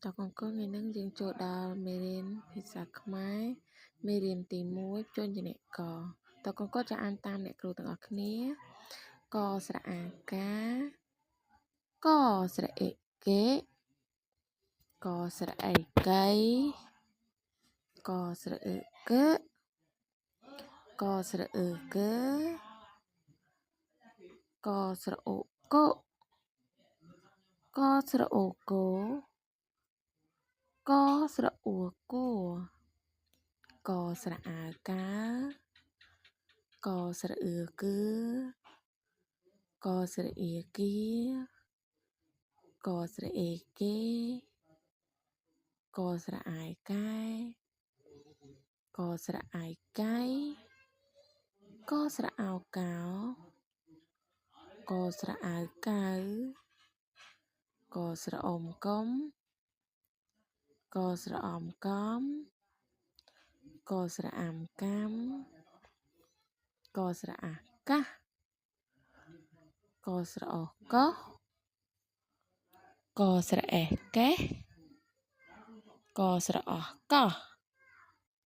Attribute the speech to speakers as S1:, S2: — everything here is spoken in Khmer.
S1: តើកូនថ្ងៃនេះយើងចូលដល់មេរៀនភាសាខ្មែរមេរៀនទី1ពញ្ញនកតើកូនจะអានតាមអ្នកគ្រូទាំងអស់គ្នាកស្រៈអាកាកស្រៈអេកេកស្រៈអេកៃកស្រៈអឺកឹកស្រៈអឺកឺកស្រៈអូកុកស្រៈអូកូកស្រៈអ៊ូគូកស្រៈអាកាកស្រៈអឺគឺកស្រៈអៀគីកស្រៈអេគេកស្រៈអាយកែកស្រៈអាយកៃកស្រៈអោកោកស្រៈអាវកៅកស្រៈអមកំកស្រៈអំកំកស្រៈអំកំកស្រៈអាកាសកស្រៈអកោកស្រៈអេកេកស្រៈអកោ